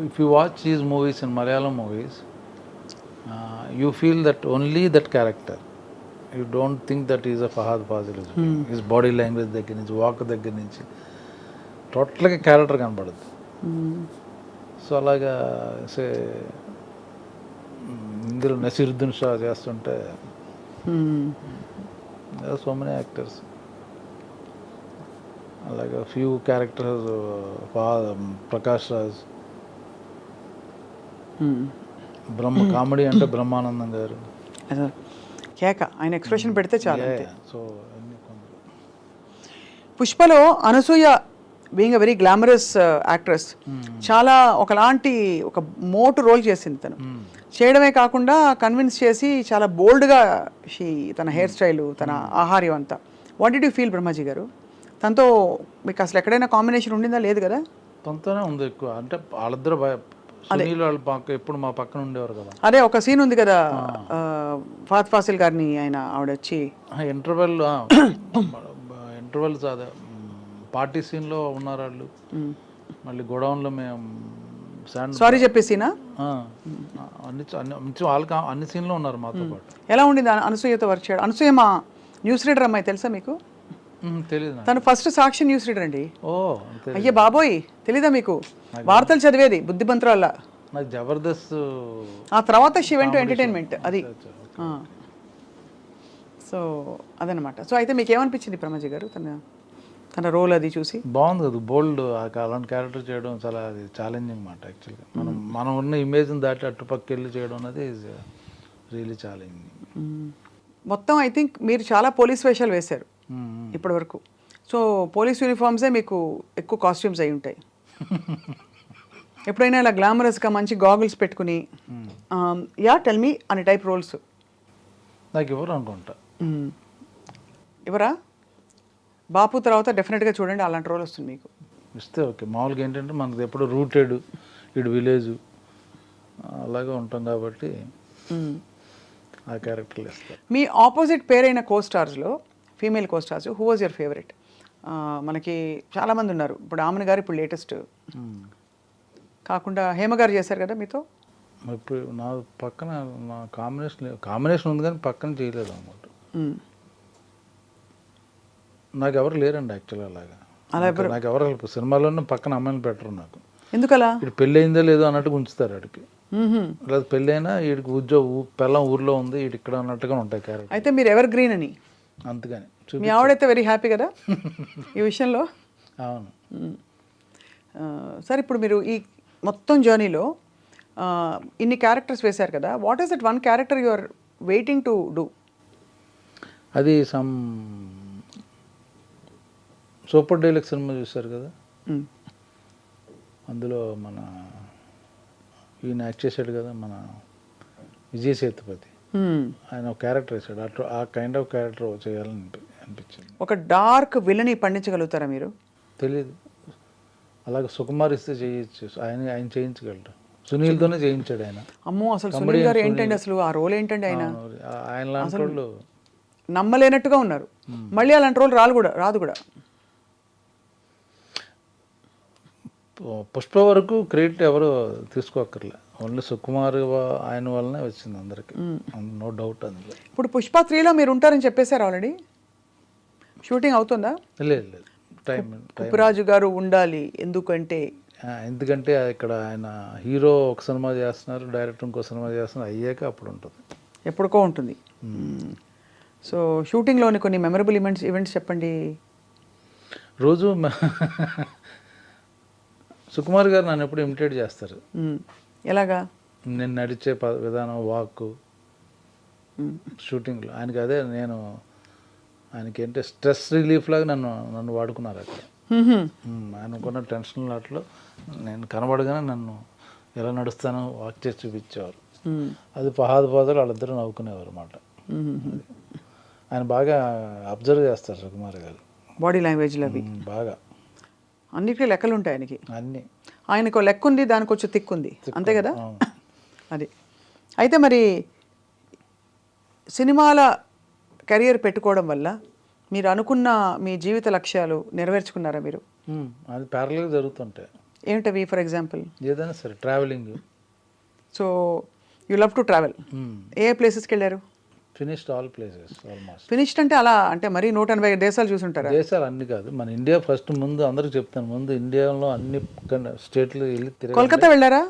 If you watch his movies in Malayalam movies, you feel that only that character. You don't think that is a Fahadh Faasil. His body language దగ్గర నుంచి, walk దగ్గర నుంచి టోటల్గా character కనపడుద్ది. So అలాగా ఇందులో నసీరుద్దీన్ షా చేస్తుంటే సో మెనీ యాక్టర్స్, అలాగే few characters, Prakash Raj, comedy అంటే బ్రహ్మానందం గారు, కేక, ఆయన ఎక్స్ప్రెషన్ పెడితే చాలు అంతే. సో అన్ని కొంచెం. పుష్పలో Anasuya being a very glamorous actress, చాలా ఒకలాంటి ఒక మోటు రోల్ చేసింది తను. చేయడమే కాకుండా కన్విన్స్ చేసి చాలా బోల్డ్గా తన హెయిర్ స్టైలు, తన ఆహార్యం అంతా. What did you feel Brahmaji గారు? తనతో మీకు అసలు ఎక్కడైనా కాంబినేషన్ ఉండిందా? లేదు కదా? తనతోనే ఉంది ఎక్కువ. అంటే వాళ్ళిద్దరు సునీల్ వాళ్ళ పక్క ఎప్పుడు మా పక్కన ఉండేవారు కదా. అదే ఒక సీన్ ఉంది కదా, ఫహద్ ఫాసిల్ గారిని ఆవిడ వచ్చి ఇంటర్వెల్ అదే పార్టీ సీన్లో ఉన్నారు వాళ్ళు. మళ్ళీ గొడవన్లో మేము సారీ చెప్పేసినా అన్ని సీన్లో ఉన్నారు మాతో పాటు. ఎలా ఉండింది అనసూయతో వర్క్ చేయడం? అనసూయ మా న్యూస్ రీడర్ అమ్మాయి, తెలుసా మీకు? తెలీదు. తను ఫస్ట్ సాక్షి న్యూస్ రీడర్ అండి. ఓ అయ్యే బాబోయ్, తెలీదా మీకు? వార్తలు చదివేది బుద్ధిమంతురాల. నాకు జబర్దస్త్ ఆ తర్వాత షీ వెంట్ టు ఎంటర్టైన్మెంట్, అది. సో అదనమాట. సో అయితే మీకు ఏమనిపించింది బ్రహ్మాజీ గారు తన రోల్ అది చూసి? బాగుంది కదా, బోల్డ్. అలాంటి క్యారెక్టర్ చేయడం చాలా అది ఛాలెంజింగ్ మాట యాక్చువల్గా. మనం ఉన్న ఇమేజ్ని దాటి అట్టుపక్కకి వెళ్ళి చేయడం అనేది ఈజ్ రియలీ ఛాలెంజింగ్. మొత్తం ఐ థింక్ మీరు చాలా పోలీస్ వేషాలు వేశారు ఇప్పటి వరకు. సో పోలీస్ యూనిఫామ్సే మీకు ఎక్కువ కాస్ట్యూమ్స్ అయి ఉంటాయి. ఎప్పుడైనా ఇలా గ్లామరస్గా మంచి గాగుల్స్ పెట్టుకుని యా టెల్ మీ అనే టైప్ రోల్స్ నాకు ఎవరు అనుకుంటా ఎవరా? బాపు తర్వాత డెఫినెట్గా చూడండి అలాంటి రోల్ వస్తుంది మీకు. ఇస్తే ఓకే. మామూలుగా ఏంటంటే మనది ఎప్పుడు రూటెడ్ ఇటు విలేజ్ అలాగే ఉంటాం కాబట్టి ఆ క్యారెక్టర్లు ఇస్తారు. మీ ఆపోజిట్ పేరైన కోస్టార్స్లో, female costars, who was your favourite? మనకి చాలామంది ఉన్నారు. ఇప్పుడు ఆమెను గారు ఇప్పుడు లేటెస్ట్ కాకుండా హేమ గారు చేశారు కదా మీతో. ఇప్పుడు నా పక్కన నా కాంబినేషన్ ఉంది కానీ పక్కన చేయలేదు అనమాట. నాకు ఎవరు లేరండి యాక్చువల్గా అలాగా. నాకు ఎవరు సినిమాలోనే పక్కన అమ్మాయిని పెట్టరు నాకు. ఎందుకలా? ఇటు పెళ్ళి అయిందో లేదో అన్నట్టుగా ఉంచుతారు ఆడికి. లేదా పెళ్ళి అయినా వీడికి పెళ్ళం ఊర్లో ఉంది, వీడి ఇక్కడ అన్నట్టుగా ఉంటాయి క్యారెక్టర్. అయితే మీరు ఎవర్ గ్రీన్ అని అందుకని మీ ఆవిడైతే వెరీ హ్యాపీ కదా ఈ విషయంలో? అవును. సార్ ఇప్పుడు మీరు ఈ మొత్తం జర్నీలో ఇన్ని క్యారెక్టర్స్ వేశారు కదా, what is that one character you are waiting to do? అది సూపర్ డైలాగ్ సినిమా చూశారు కదా, అందులో మన ఈయన యాక్ట్ చేశాడు కదా మన విజయ్ సేతుపతి, ఆయన ఒక క్యారెక్టర్ వేసాడు. అట్లా ఆ కైండ్ ఆఫ్ క్యారెక్టర్ చేయాలని అనిపించింది. ఒక డార్క్ విలని పండించగలుగుతారా మీరు? తెలియదు. అలాగే సుకుమార్ ఇస్తే చేయొచ్చు, ఆయన చేయించగలరు. సునీల్తోనే చేయించాడు ఆయన. అమ్మో, అసలు సునీల్ గారు ఏంటండి, అసలు ఆ రోల్ ఏంటండి ఆయన? ఆయన లాంటి వాళ్ళు నమ్మలేనట్టుగా ఉన్నారు. మళ్ళీ అలాంటి రోల్ రాదు కూడా. పుష్ప వరకు క్రెడిట్ ఎవరు తీసుకోక్కర్లే, ఓన్లీ సుకుమార్ ఆయన వల్లనే వచ్చింది అందరికి, నో డౌట్ అందులో. ఇప్పుడు పుష్ప 3లో మీరు ఉంటారని చెప్పేశారు ఆల్రెడీ, షూటింగ్ అవుతుందా? లేదు టైం ఉప్పురాజు గారు ఉండాలి, ఎందుకంటే ఇక్కడ ఆయన హీరో ఒక సినిమా చేస్తున్నారు, డైరెక్టర్ ఇంకో సినిమా చేస్తున్నారు, అయ్యాక అప్పుడు ఉంటుంది, ఎప్పుడుకో ఉంటుంది. సో షూటింగ్లోని కొన్ని మెమరబుల్ ఈవెంట్స్ చెప్పండి. రోజు సుకుమార్ గారు నన్ను ఎప్పుడు ఇమిటేట్ చేస్తారు. ఎలాగా? నేను నడిచే విధానం, వాక్, షూటింగ్లో ఆయనకి అదే, ఆయనకి ఏంటంటే స్ట్రెస్ రిలీఫ్ లాగా నన్ను వాడుకున్నారు అక్కడ. ఆయనకున్న టెన్షన్ వాటిలో నేను కనబడగానే నన్ను ఎలా నడుస్తానో వాక్ చేసి చూపించేవారు. అది పహాదపాదాలు వాళ్ళిద్దరూ నవ్వుకునేవారు అన్నమాట. ఆయన బాగా అబ్జర్వ్ చేస్తారు సుకుమార్ గారు, బాడీ లాంగ్వేజ్లో అవి బాగా అన్నిటికీ లెక్కలు ఉంటాయి ఆయనకి. అన్నీ ఆయనకు లెక్క ఉంది, దానికి వచ్చి తిక్కు ఉంది, అంతే కదా. అది అయితే మరి సినిమాల కెరియర్ పెట్టుకోవడం వల్ల మీరు అనుకున్న మీ జీవిత లక్ష్యాలు నెరవేర్చుకున్నారా మీరు? అది ప్యారల్గా జరుగుతుంటాయి. ఏమిటవి? ఫర్ ఎగ్జాంపుల్ ఏదైనా సరే, travelling. So you love to travel. ఏ ప్లేసెస్కి వెళ్ళారు? Finished all places almost. Finished అంటే అలా అంటే మరీ 180 దేశాలు చూసుంటారా? దేశాలు అన్ని కాదు, మన ఇండియా ఫస్ట్. ముందు అందరికి చెప్తాను, ముందు ఇండియాలో అన్ని స్టేట్లు వెళ్ళి తిరగండి. కోల్కతా వెళ్ళారా?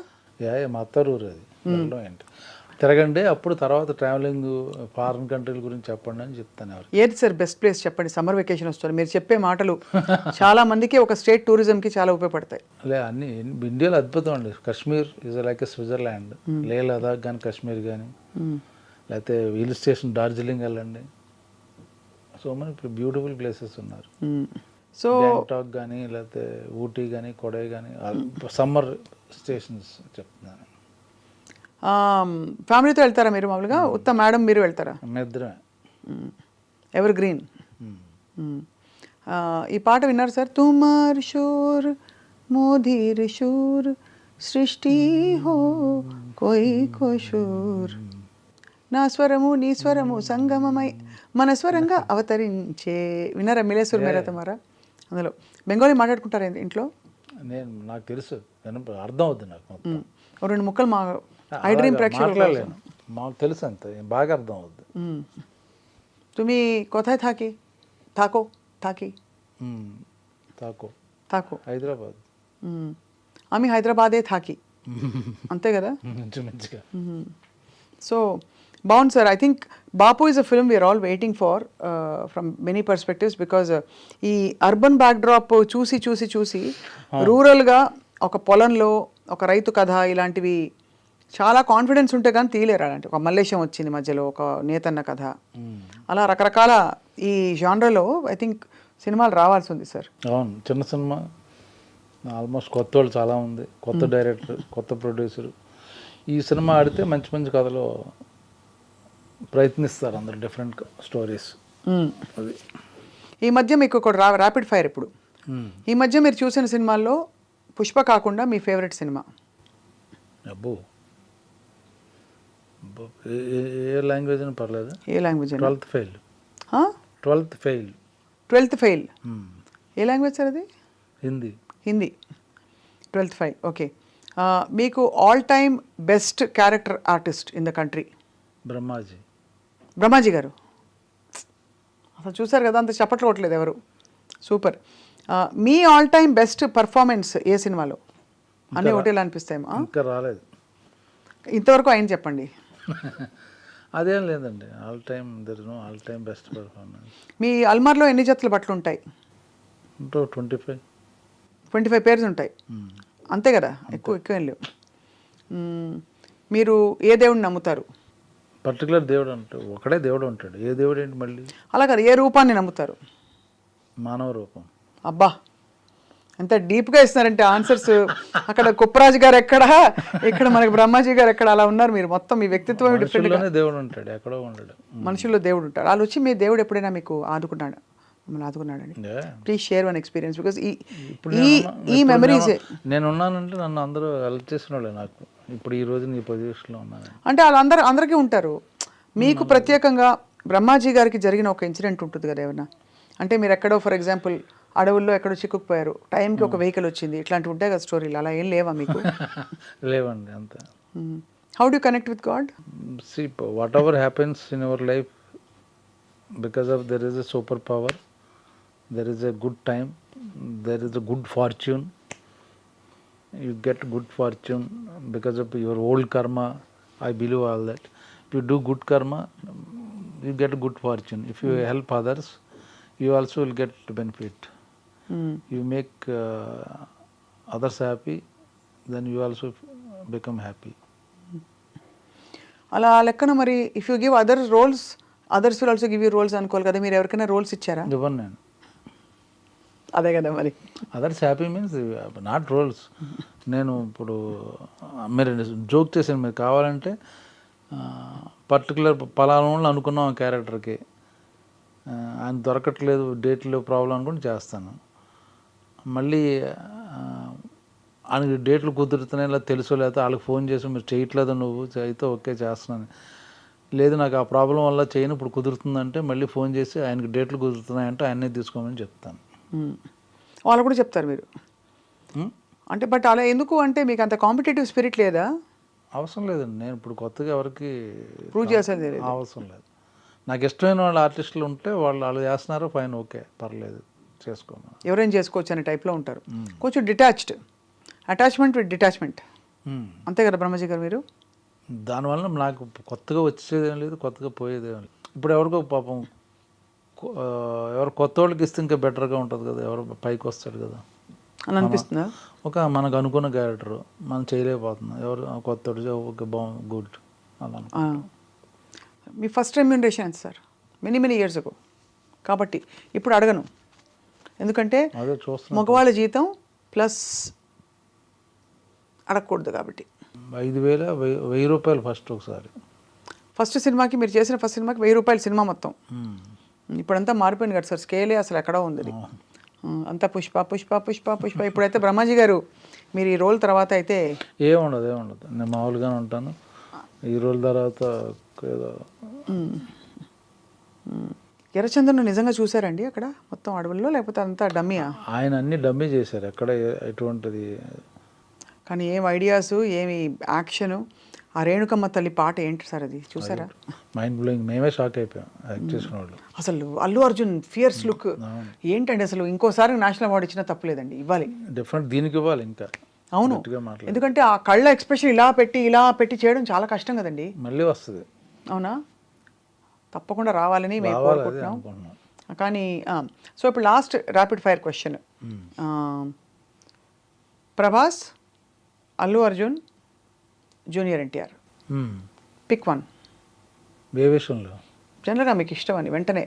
మా అత్తరూరు అది, ఏంటి తిరగండి, అప్పుడు తర్వాత ట్రావెలింగ్ ఫారిన్ కంట్రీల గురించి చెప్పండి అని చెప్తాను. ఎవరు ఏది సార్ బెస్ట్ ప్లేస్ చెప్పండి? సమ్మర్ వెకేషన్ వస్తారు, మీరు చెప్పే మాటలు చాలా మందికి ఒక స్టేట్ టూరిజంకి చాలా ఉపయోగపడతాయి. అన్ని ఇండియాలో అద్భుతం అండి. Kashmir is like a Switzerland. లే లదాఖ్ కానీ కాశ్మీర్ కానీ, లేకపోతే హిల్ స్టేషన్ డార్జిలింగ్ వెళ్ళండి. సో మెనీ ఇప్పుడు బ్యూటిఫుల్ ప్లేసెస్ ఉన్నారు. సో గ్యాంగ్టాక్ కానీ, లేకపోతే ఊటీ కానీ, కొడై కానీ, సమ్మర్ స్టేషన్స్ చెప్తున్నాను. ఫ్యామిలీతో వెళ్తారా మీరు మామూలుగా? ఉత్త మేడం మీరు వెళ్తారా? నిద్రమే. Evergreen. ఈ పాట విన్నారు సార్? తుమార్ షోర్ మోధీర్ షోర్ సృష్టి హో కోయి కోషోర్, నా స్వరము నీ స్వరము సంగమమై మన స్వరంగా అవతరించే. విన్నారా? మిలేశ్వర్ మేరా తమారా. అందులో బెంగాలీ మాట్లాడుకుంటారా ఇంట్లో? నాకు తెలుసు, అర్థం అవుద్ది నాకు మొత్తం. రెండు ముక్కలు మా ఐ డ్రీమ్ ప్రేక్షకులు మాకు తెలుసు, అంత బాగా అర్థం అవుద్ది. তুমি কোথায় থাকি? থাকো থাকি থাকো హైదరాబాద్. আমি హైదరాబాదే থাকি, అంతే కదా. మంచిగా. సో బాగుంది sir. I think Bapu is a film we're all waiting for from many perspectives, because ఈ అర్బన్ బ్యాక్డ్రాప్ చూసి చూసి చూసి రూరల్గా ఒక పొలంలో ఒక రైతు కథ ఇలాంటివి చాలా కాన్ఫిడెన్స్ ఉంటే కానీ తీయలేరు. అలాంటి ఒక మల్లేశం వచ్చింది మధ్యలో, ఒక నేతన్న కథ, అలా రకరకాల ఈ జానర్లో ఐ థింక్ సినిమాలు రావాల్సి ఉంది సార్. అవును, చిన్న సినిమా ఆల్మోస్ట్ కొత్త వాళ్ళు చాలా ఉంది, కొత్త డైరెక్టర్, కొత్త ప్రొడ్యూసర్. ఈ సినిమా ఆడితే మంచి మంచి కథలు ప్రయత్నిస్తారు అందరు, డిఫరెంట్ స్టోరీస్. అది ఈ మధ్య మీకు ఒక ర్యాపిడ్ ఫైర్. ఇప్పుడు ఈ మధ్య మీరు చూసిన సినిమాల్లో పుష్ప కాకుండా మీ ఫేవరెట్ సినిమా? అబ్బో, ఏ లాంగ్వేజ్ అని పర్లేదు. ఏ language? 12th fail. 12th fail. ఏ లాంగ్వేజ్ సార్ అది? హిందీ. 12th fail. ఓకే. మీకు all time best character artist in the country? Brahmaji గారు. అసలు చూసారు కదా, అంత చప్పట్లు కొట్టలేదు ఎవరు. సూపర్. మీ ఆల్ టైమ్ బెస్ట్ పర్ఫార్మెన్స్ ఏ సినిమాలో? అన్నీ ఒకటేలా అనిపిస్తాయేమో. ఇంకా రాలేదు ఇంతవరకు ఆయన చెప్పండి. అదేం లేదండి, all time there is no all time best performance. మీ అల్మార్లో ఎన్ని జతల బట్టలు ఉంటాయి? 25 పేర్స్ ఉంటాయి, అంతే కదా? ఎక్కువ ఏం లేవు. మీరు ఏ దేవుడిని నమ్ముతారు? పర్టికులర్ దేవుడు అంటే ఒకడే దేవుడు ఉంటాడు. ఏ దేవుడు ఏంటి మళ్ళీ? అలా కాదు, ఏ రూపాన్ని నమ్ముతారు? మానవ రూపం. అబ్బా, ఎంత డీప్గా ఇస్తున్నారంటే ఆన్సర్స్. అక్కడ కుప్పరాజు గారు ఎక్కడ, ఇక్కడ మనకి బ్రహ్మాజీ గారు ఎక్కడ, అలా ఉన్నారు మీరు. మొత్తం మీ వ్యక్తిత్వం డిఫరెంట్. దేవుడు ఉంటాడు, ఎక్కడో ఉండడు. మనుషుల్లో దేవుడు ఉంటాడు. వాళ్ళు వచ్చి మీ దేవుడు ఎప్పుడైనా మీకు ఆదుకున్నాడు? మిమ్మల్ని ఆదుకున్నాడండి? Please share one experience, because ఈ మెమరీస్. నేను ఉన్నానంటే నన్ను అందరూ హెల్ప్ చేసిన వాళ్ళే. నాకు ఇప్పుడు ఈ రోజు నీ పొజిషన్లో ఉన్నాను. అంటే అందరికీ ఉంటారు. మీకు ప్రత్యేకంగా బ్రహ్మాజీ గారికి జరిగిన ఒక ఇన్సిడెంట్ ఉంటుంది కదా ఏమన్నా, అంటే మీరు ఎక్కడో ఫర్ ఎగ్జాంపుల్ అడవుల్లో ఎక్కడో చిక్కుకుపోయారు, టైంకి ఒక వెహికల్ వచ్చింది, ఇట్లాంటివి ఉంటాయి కదా స్టోరీలు, అలా ఏం లేవా మీకు? లేవండి అంత. How do connect with God? See, whatever happens in our life, because of there is a superpower, there is a good time, there is a good fortune. You get good fortune because of your old karma. I believe all that. If you do good karma, you get good fortune. If you help others, you also will get benefit. You make others happy, then you also become happy. అలా లెక్కన మరి if you give other roles, others will also give you roles అనుకోవాలి కదా, మీరు ఎవరికైనా roles ఇచ్చారా? ఇవ్వను నేను. అదే కదా మరి. Others happy means not roles. నేను ఇప్పుడు మీరు జోక్ చేశాను, మీరు కావాలంటే పర్టికులర్ పలానా అనుకున్నాం ఆ క్యారెక్టర్కి, ఆయన దొరకట్లేదు, డేట్లో ప్రాబ్లం అనుకుంటే చేస్తాను. మళ్ళీ ఆయనకి డేట్లు కుదురుతున్నాయి ఇలా తెలుసో, లేకపోతే వాళ్ళకి ఫోన్ చేసి మీరు చేయట్లేదు, నువ్వు అయితే ఓకే చేస్తున్నాను, లేదు నాకు ఆ ప్రాబ్లం వల్ల చేయను ఇప్పుడు కుదురుతుందంటే మళ్ళీ ఫోన్ చేసి ఆయనకి డేట్లు కుదురుతున్నాయంటే ఆయన్నే తీసుకోమని చెప్తాను. వాళ్ళు కూడా చెప్తారు మీరు అంటే, బట్ అలా ఎందుకు అంటే మీకు అంత కాంపిటేటివ్ స్పిరిట్ లేదా? అవసరం లేదండి, నేను ఇప్పుడు కొత్తగా ఎవరికి ప్రూవ్ చేసేది లేదు. అవసరం లేదు. నాకు ఇష్టమైన వాళ్ళ ఆర్టిస్టులు ఉంటే వాళ్ళు చేస్తున్నారు, ఫైన్, ఓకే, పర్లేదు, చేసుకోమని. ఎవరైనా చేసుకోవచ్చు అనే టైప్లో ఉంటారు, కొంచెం డిటాచ్డ్, అటాచ్మెంట్ విత్ డిటాచ్మెంట్, అంతే కదా బ్రహ్మజీ గారు మీరు? దానివల్ల నాకు కొత్తగా వచ్చేదేం లేదు, కొత్తగా పోయేదేం లేదు. ఇప్పుడు ఎవరికో పాపం ఎవరు కొత్త వాళ్ళకి ఇస్తే ఇంకా బెటర్గా ఉంటుంది కదా, ఎవరు పైకి వస్తాడు కదా అని అనిపిస్తుందా? ఒక మనకు అనుకున్న క్యారెక్టర్ మనం చేయలేకపోతున్నాం, ఎవరు కొత్తోడు ఓకే బాగుంది గుడ్ అలా. మీ ఫస్ట్ రెమ్యూనరేషన్ ఎంత సార్? మెనీ ఇయర్స్ అగో, కాబట్టి ఇప్పుడు అడగను, ఎందుకంటే అదే చూస్తున్నాం, మగవాళ్ళ జీతం ప్లస్ అడగకూడదు కాబట్టి. 5,000 1000 రూపాయలు ఫస్ట్ ఒకసారి. ఫస్ట్ సినిమాకి మీరు చేసిన ఫస్ట్ సినిమాకి 1000 రూపాయలు సినిమా మొత్తం. ఇప్పుడంతా మారిపోయింది కదా సార్, స్కేలే అసలు ఎక్కడో ఉంది అది. అంతా పుష్ప పుష్ప పుష్ప పుష్ప. ఇప్పుడైతే బ్రహ్మాజీ గారు మీరు ఈ రోల్ తర్వాత అయితే ఏముండదు, నేను మామూలుగానే ఉంటాను. ఈ రోల్ తర్వాత ఏదో ఎర్రచంద్రను నిజంగా చూసారండి అక్కడ మొత్తం అడవుల్లో, లేకపోతే అంతా డమ్మీయా? ఆయన అన్ని డమ్మీ చేశారు, ఎక్కడ ఎటువంటిది. కానీ ఏం ఐడియాసు, ఏమి యాక్షను, ఆ రేణుకమ్మ తల్లి పాట ఏంటి సార్ అది చూసారా? మైండ్ బ్లోయింగ్, మేమే షాక్ అయిపోయాం యాక్ట్ చేసిన వాళ్ళు. అసలు అల్లు అర్జున్ ఫియర్స్ లుక్ ఏంటండి అసలు, ఇంకోసారి నేషనల్ అవార్డు ఇచ్చినా తప్పలేదండి, ఇవ్వాలి డెఫినెట్, దీనికి ఇవ్వాలి ఇంకా. అవును, ఎందుకంటే ఆ కళ్ళ ఎక్స్ప్రెషన్ ఇలా పెట్టి చేయడం చాలా కష్టం కదండి. మళ్ళీ వస్తుంది. అవునా, తప్పకుండా రావాలని మేము కోరుకుంటున్నాం. కానీ సో ఇప్పుడు last rapid fire question, Prabhas, Allu Arjun, junior NTR, pick one. ఏ విషయంలో? జనరల్గా మీకు ఇష్టం అని వెంటనే.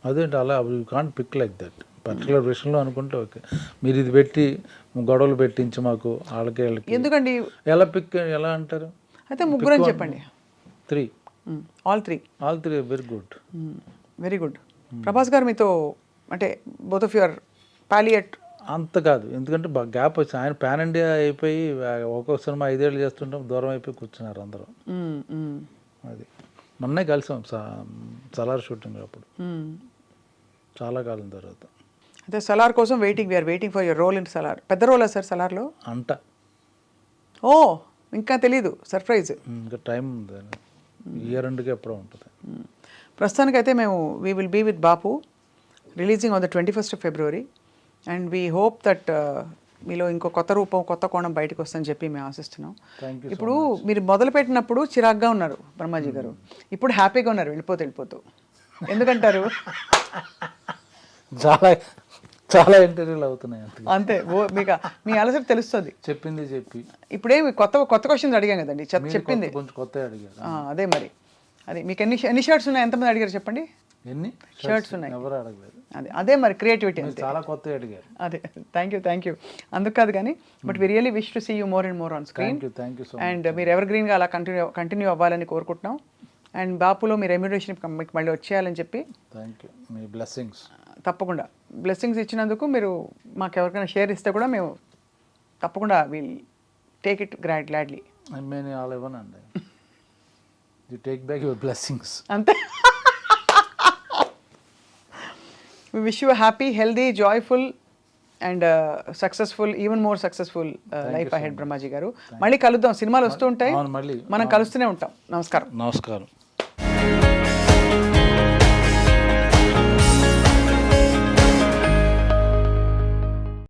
అదేంటి అలా, you can't pick like that. Particular విషయంలో అనుకుంటే ఓకే, మీరు ఇది పెట్టి గొడవలు పెట్టించి మాకు వాళ్ళకి వాళ్ళకి ఎందుకండి, ఎలా పిక్ ఎలా అంటారు? అయితే ముగ్గురు అని చెప్పండి. 3 all three very good. Very good. Prabhas గారు మీతో అంటే బోత్ ఆఫ్ యువర్ పాలియట్ అంత కాదు, ఎందుకంటే బాగా గ్యాప్ వచ్చింది. ఆయన పాన్ ఇండియా అయిపోయి ఒక్కొక్క సినిమా 5 ఏళ్ళు చేస్తుంటాం, దూరం అయిపోయి కూర్చున్నారు అందరూ. అది మొన్నే కలిసాం సలార్ షూటింగ్ అప్పుడు, చాలా కాలం తర్వాత. అయితే సలార్ కోసం waiting, we're waiting for your role in Salaar. పెద్ద రోలా సార్ సలార్లో? అంట. ఓ ఇంకా తెలీదు, సర్ప్రైజ్. ఇంకా టైం ఉంది, ఇయర్ ఎండ్కి ఎప్పుడో ఉంటుంది. ప్రస్తుతానికైతే మేము we will be with Bapu, releasing on the 21st of February, and we hope that మీలో ఇంకో కొత్త రూపం, కొత్త కోణం బయటకు వస్తుందని చెప్పి మేము ఆశిస్తున్నాం. ఇప్పుడు మీరు మొదలుపెట్టినప్పుడు చిరాగ్గా ఉన్నారు బ్రహ్మాజీ గారు, ఇప్పుడు హ్యాపీగా ఉన్నారు వెళ్ళిపోతూ. ఎందుకంటారు? చాలా ఇంటర్వ్యూలు అవుతున్నాయి అంతే, మీకు మీ అలసట తెలుస్తుంది. చెప్పింది చెప్పి ఇప్పుడే కొత్త క్వశ్చన్స్ అడిగాం కదండి, చెప్పింది కొంచెం కొత్త అడిగారు. అదే మరి, అది మీకు ఎన్ని షర్ట్స్ ఉన్నాయి, ఎంతమంది అడిగారు చెప్పండి? ఎన్ని షర్ట్స్ ఉన్నాయి? ఎవరు అడగలేదు. అదే మరి క్రియేటివిటీ, చాలా కొత్త అడిగారు. అదే, థ్యాంక్ యూ. అందుకు కాదు కానీ, but we really wish to see you more and more on screen. Thank you so much. And మీరు ఎవర్ గ్రీన్గా అలా కంటిన్యూ అవ్వాలని కోరుకుంటున్నాం. అండ్ బాపులో మీ రెమ్యునరేషన్ మీకు మళ్ళీ వచ్చేయాలని చెప్పి. Thank you, me blessings. తప్పకుండా బ్లెస్సింగ్స్ ఇచ్చినందుకు మీరు మాకు ఎవరికైనా షేర్ ఇస్తే కూడా మేము తప్పకుండా విల్ టేక్ ఇట్ గ్లాడ్లీ. నేను అలా ఇవ్వనండి. You take back your blessings. అంతే. We wish you a happy, healthy, joyful and successful, even more successful life ahead, Brahmaji గారు. మళ్ళీ కలుద్దాం, సినిమాలు వస్తూ ఉంటాయి, అవును, మళ్ళీ మనం కలుస్తూనే ఉంటాం. నమస్కారం. నమస్కారం.